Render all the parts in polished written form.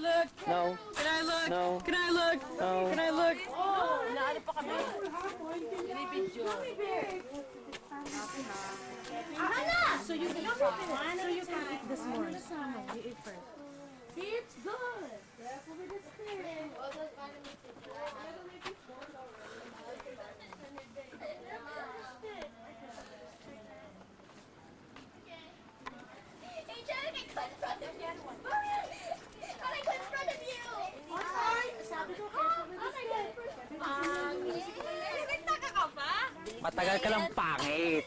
look? No. Can I look? No. Can I look? No. Can I look? Oh, naano pa kami? Binibidyo. So you can eat this more. You eat first. See, it's good. Hey, Jeremy, cut in front of you. How I cut in front of you? Sabi ko, careful with the stick. Nagtaka ka ba? Matagal ka lang pangit.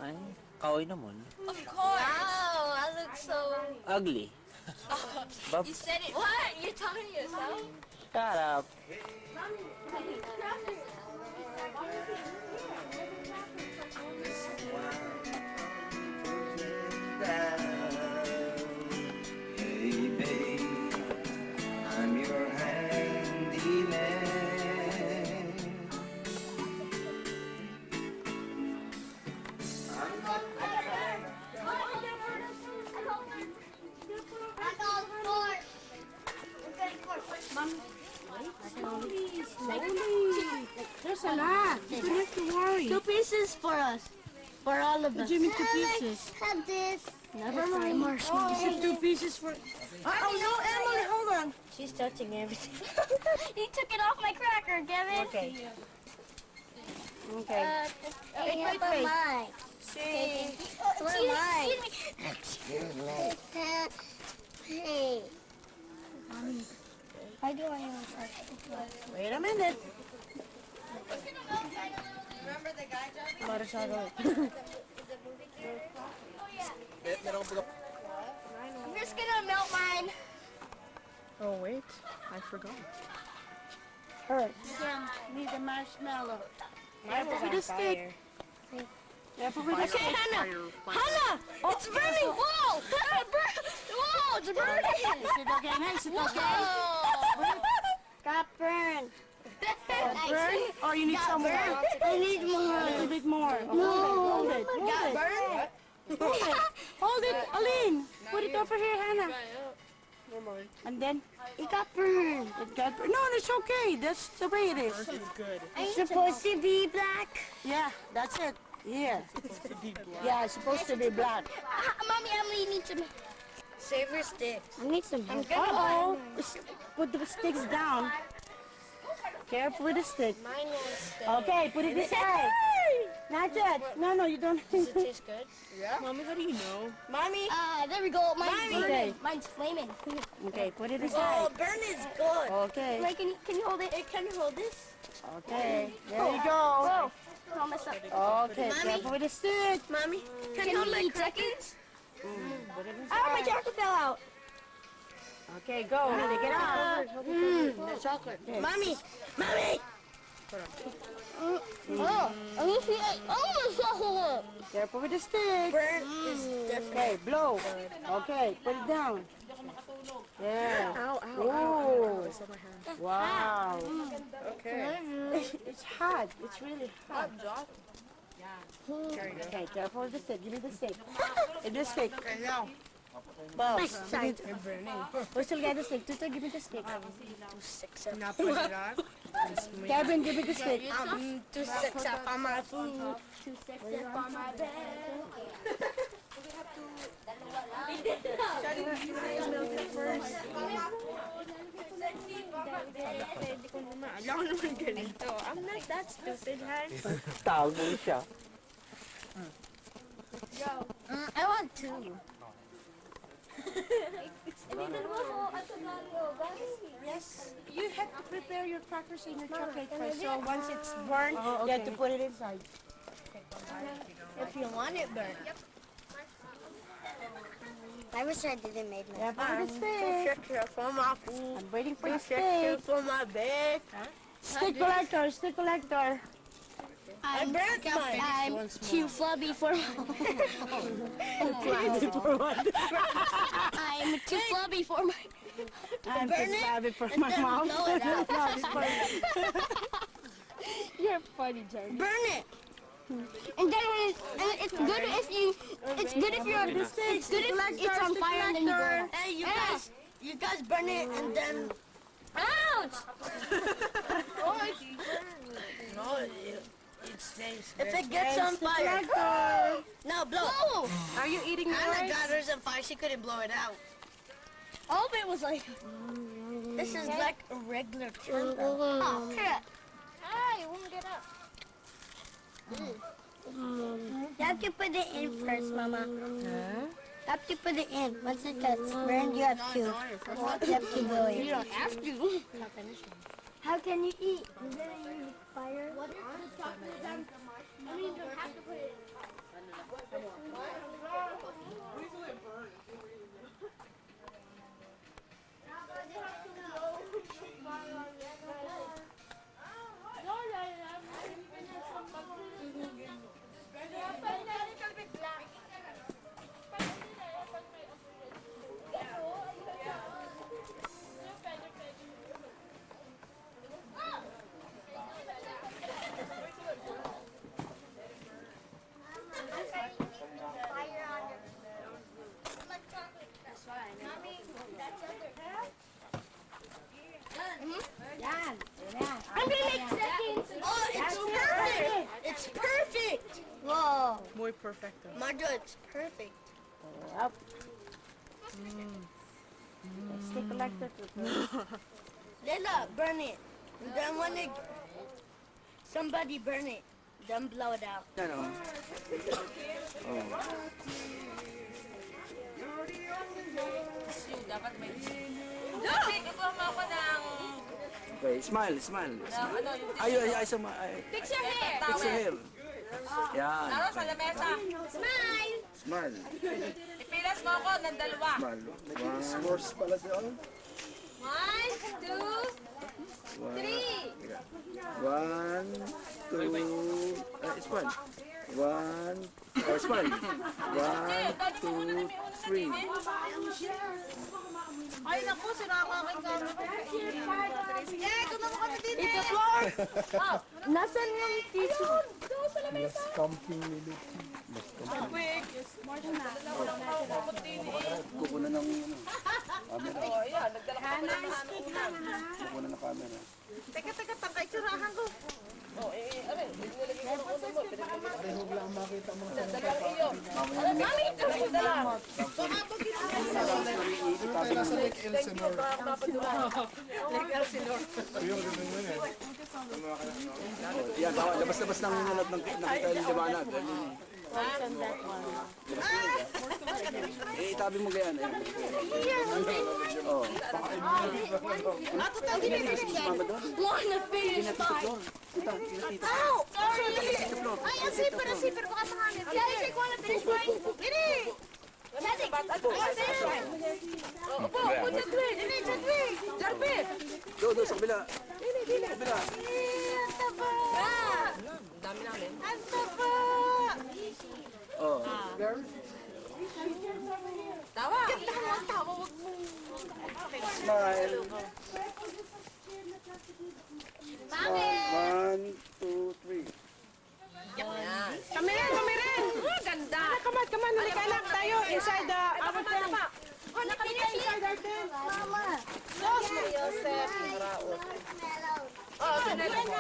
Ay, kaway naman. Of course. Wow, I look so... Ugly. Bab, You said it. What? You're talking to yourself? shut up. Hey babe, I'm your handyman. There's a lot. You don't have to worry. 2 pieces for us. For all of What us. do you mean 2 pieces? Have this. Never mind. You said 2 pieces for... Oh, no, Emily, hold on. She's touching everything. You took it off my cracker, Kevin. Okay. Okay. Wait. Mine. See. Where am I? Excuse me. Hey. Why do I always like Wait a minute. Remember the guy, Johnny? Para sa road. I'm just gonna melt mine. Oh, wait. I forgot. Need the marshmallow. Careful with the stick. Careful with the Okay, stick. Hannah. Hannah! It's burning! Whoa! Whoa! It's burning! Is it okay? Is it okay? Whoa! Got burned. Burn? Or you need some more? I need A more. little bit more. No. Hold it. Got Hold it. burned? Hold it. Hold it. Aline. Put it over here, Hannah. And then It got burned. it got... No, it's okay. That's the way it is. It's supposed to be black. Yeah, that's it. Yeah. Yeah, it's supposed to be black. Mommy, Emily needs some. Save your sticks. I need some. Uh-oh. Put the sticks down. Careful with the stick. Mine won't stay. Okay, put it aside. Not yet. No, you don't. Does it taste good? Mommy, how do you know? Mommy. There we go. Mine's Okay. burning. Mine's flaming. Okay, put it Oh, aside. burn is good. Okay. Wait, can you hold it? Can you hold this? Okay. There you go. Whoa. Don't mess up. Okay, Mommy. careful with the stick. Mommy, Can you hold my seconds? Put it Oh, my aside. chocolate fell out. Okay, go. Take it out. the chocolate. Mommy, mommy. Oh, I need to eat. Oh, my chocolate. Careful with the stick. Burn is different. Okay, blow. Okay, put it down. Yeah. Ow, Ooh. Wow. Okay. It's hot. It's really hot. Okay, careful with the stick. Give me the stick. Give me the stick. Bob, Sorry. we still get the stick. Tuto, give me the stick. Not Kevin, give me the stick. to six up on my food. On my bed. Alam ko naman ganito. I'm not that stupid, Han. Tago siya. I want two. Yes, you have to prepare your crackers and your chocolate first. So once it's burned, you have to put it inside. If you want it burnt. I wish I didn't make my. Yeah, put the stick. Sugar for my food. I'm waiting for the Sugar stick. for my bed. Stick collector, stick collector. I burnt mine. I'm too flubby for. I'm too flubby for my. I'm Burn too it, flabby for and my then mouth. blow it out. No, it's funny. You're funny, Jerry. Burn it. And then when it's good if It's good if you're. It's good if it's on fire and then you burn it. Hey, you guys burn it and then. Ouch! No, it stays. If it gets on fire. Now blow. Oh! Are you eating Anna yours? got hers on fire. She couldn't blow it out. All of it was like. This is like a regular turtle. Oh, crap. Ah, you won't get up. You have to put it in first, Mama. You have to put it in. Once it gets burned, you have to. You have to blow it. You don't have to. How can you eat? Is there any fire? What if the chocolate down? I mean, you don't have to put it. I'm gonna make seconds. Oh, it's perfect. It's perfect. Whoa. Muy perfecto. Marjo, it's perfect. Stick like that. Layla, burn it. And then when it, somebody burn it, then blow it out. Ano? Oh. Dapat may... Kasi kukuha mo ako ng... Okay, smile, smile. Ano, yung... Ay, Fix your hair! fix your hair. Yan. Taro sa lamesa. Smile! Smile. Ipilas mo ako ng dalawa. Smile. Scores pala doon. 1, 2, 3. 1, 2, smile. 1, smile. 1, 2, 3. Ay, naku, sira ka aking camera. Eh, kumawa ka na din eh. It's floor. Nasaan yung tissue? Doon sa lamesa. Quick. Kukunan ng Oh, yeah, nagdala ko pa ng kukunan ng camera. Teka, tangkay, sirahan ko. Oh, ano, nilagay ko ng ulo mo. Pareho lang makita mo. Dalawang iyo. Mami, pareho na lang. Baka pag Yan, labas-labas ng liwanag. Eh, itabi mo ganyan. Oh. One of finish five. Ow! Sorry! Ay, ang zipper, baka manganin. Daddy, say ko na finish five. Dini! Daddy! Upo, Chadwick! Dini, Chadwick! Jarpit! Do, sa kabila. Sa kabila. Ang taba! Dami namin. Ang taba! Oh. Tawa! Ganda mo ang tawa, wag mo. Smile. Bakit? 1, 2, 3. Yan. Kami rin! Ganda! Come on, halika anak tayo inside the our tent. Oh, nakapita inside our tent. Mama. Joseph, Raot. Oh, pinala mo.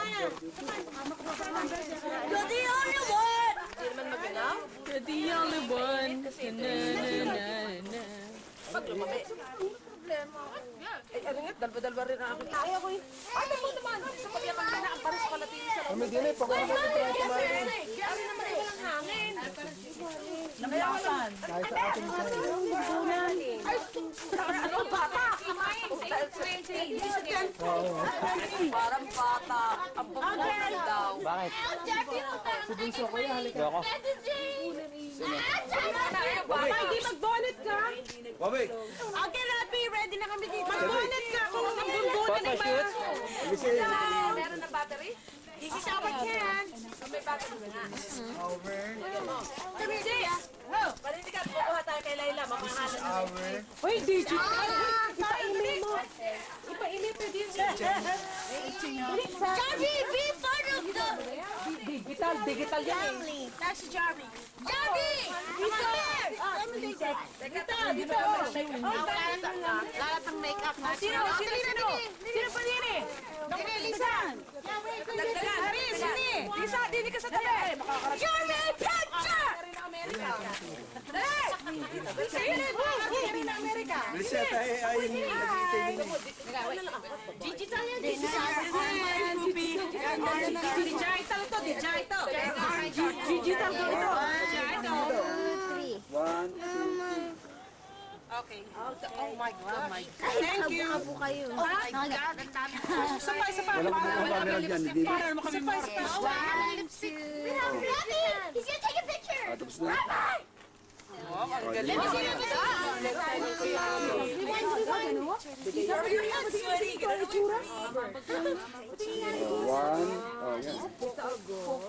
You're the only one! Hindi naman maginaw. You're the only one. Na. Pag lumaki. Eh, ano nga, dalba-dalba rin ang aking kaya ko eh. Ano mo naman? Sa pagyaman ka na, ang pares pala din sa loob. Kami din eh, pag-uwi naman tayo kumain. Ano naman ay walang hangin. Namayasan. Kahit sa ating kain. Ay, ano, bata? Kumain. Parang bata. Ang bukod daw. Bakit? Si Bunso ko yan, halika. Ako. Hindi mag-bonnet ka. Wabik. Okay, Rapi, ready na kami dito. Mag-bonnet ka kung mag-bonnet ng Photoshoot. Meron na battery? Isisawat niya yan. May battery na. Tumidi! Oh, paninig ka. Kukuha tayo kay Layla. Mamahalan na. Uy, digital. Ipa-email mo. Ipa-email mo din. Jarvie, be part of the Digital yan eh. family. That's Jarvie. Jarvie! Come here! Dito, dito. Lahat ng makeup na. Sino pa din eh? Dili, Lisa. Dagdagan. Lisa, dini ka sa tabi. You're my picture! Dali! Dali! Dali na Amerika. Bilis yata ay nag-iitay din eh. Digital yan. Digital to. Digital ko ito. One, two, Okay. Oh my God. Thank you. Po kayo. Oh my God. Ang dami. Isa pa. Walang camera dyan, hindi. Para mo kami more. 1, 2. He's gonna take a picture. Tapos na. One. Oh,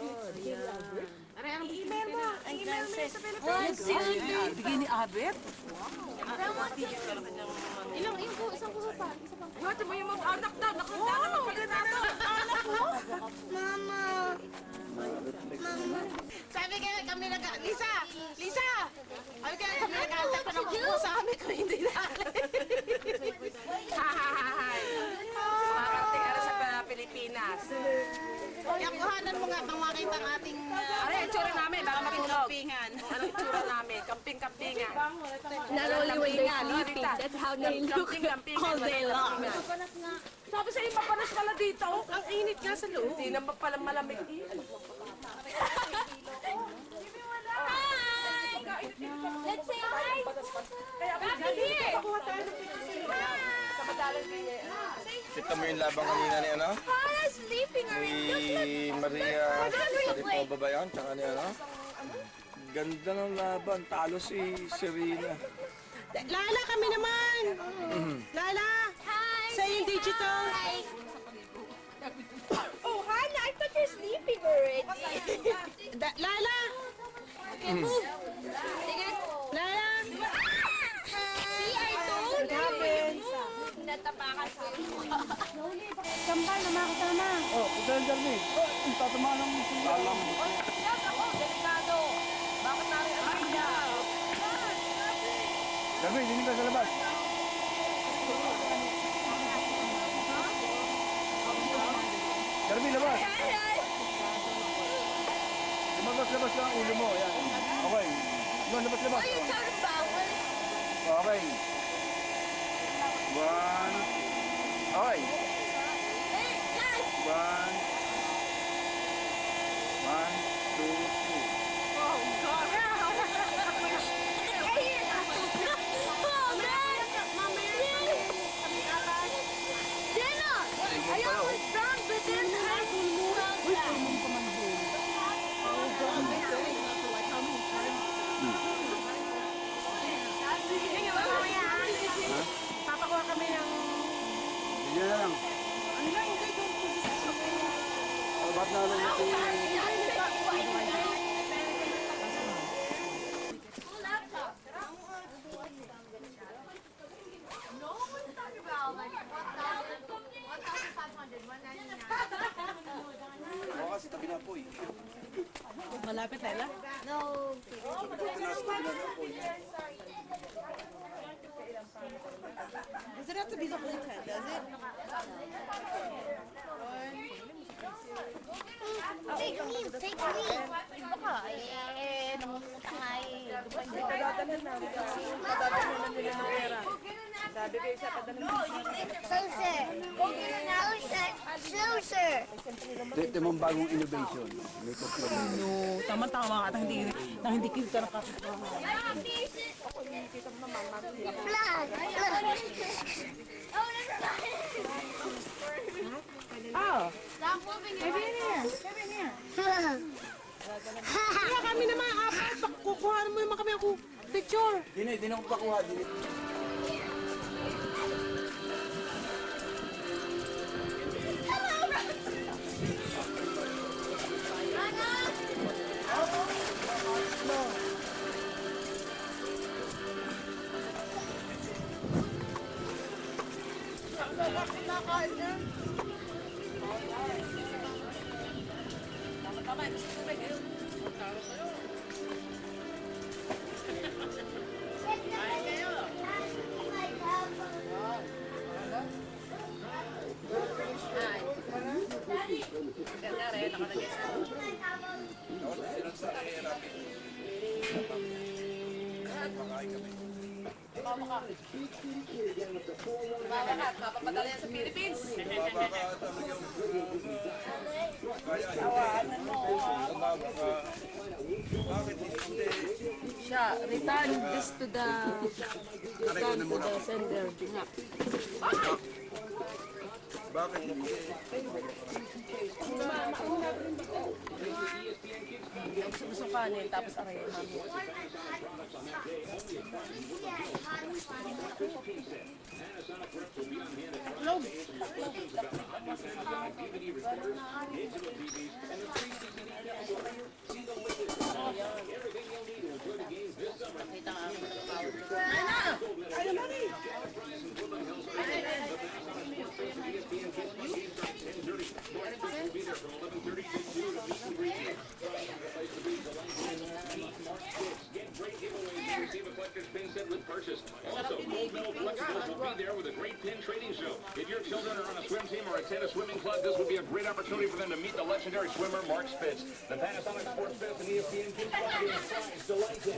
yan. Email mo sa Philippines. Bigyan ni Abet. Buhat mo yung mga anak daw. Nakunda na magpaganda na. Anak mo? Sabi kaya kami Lisa! Sabi kaya kami nag-aantay pa ng kuko sa amin ko hindi dali. Marating ara sa Pilipinas. Kaya kuhanan mo nga bang makita ang ating Ano yung tsura namin? Baka matulog. pingan. Ano yung tsura namin? Kamping-kampingan. Not only when they're sleeping, that's how they look all day long. Sabi sa iba panas pala dito. Ang init nga sa loob. Hindi naman pala malamig dito. Let's say hi. Kaya ako dyan. Pakuha tayo ng pinasiwa. Sa madalang ganyan. Kita mo yung labang kanina ni ano? Paula sleeping already. Ni Maria Saripova ba yan? Tsaka ni ano? Ganda ng laban. Talo si Serena. Lala kami naman! Lala! Hi. Say yung digital. Hi. Oh, Hannah, I thought you're sleeping already. Lala! Okay, move. Sige. Lala! See, I told you. Natapakan sa Kambal na makasama. Oh, ito yung Jeremy. Oh, tatamaan ng alam. Ako, delikado. Bakit namin ang kanya? Jeremy, hindi ka sa labas. Jeremy, labas. Lumabas-labas lang ang ulo mo. Yan. Okay. Labas-labas. Okay. One. Okay. One. One, two, three. I almost drowned, but then I Papakuha kami ng... Bigyan na lang. Oh, ba't nalo mo si... Bukas, tabi na po eh. Malapit na No. Does it have to be the whole 10, does it? Take me. Baka, namumuta nga eh. Dadalhin na nila ng pera. Sabi kayo sa padalhin. Closer. Ito mong bagong innovation. Makeup lang. No, tama-tama ka na hindi kita nakakita. Plan. Ah, Kaya kami naman, kukuha mo naman kami ako picture. Dini ko pakuha. Dini. Mapapadala yan sa Philippines. Bakit hindi? Siya, return this to the sender. Bakit hindi? Gusto kanin, tapos aray, mami. Also, Gold Medal Collectibles will be there with a great pin trading show. If your children are on a swim team or attend a swimming club, this would be a great opportunity for them to meet the legendary swimmer Mark Spitz. The Panasonic Sports Fest and ESPN Kids Club is delighted.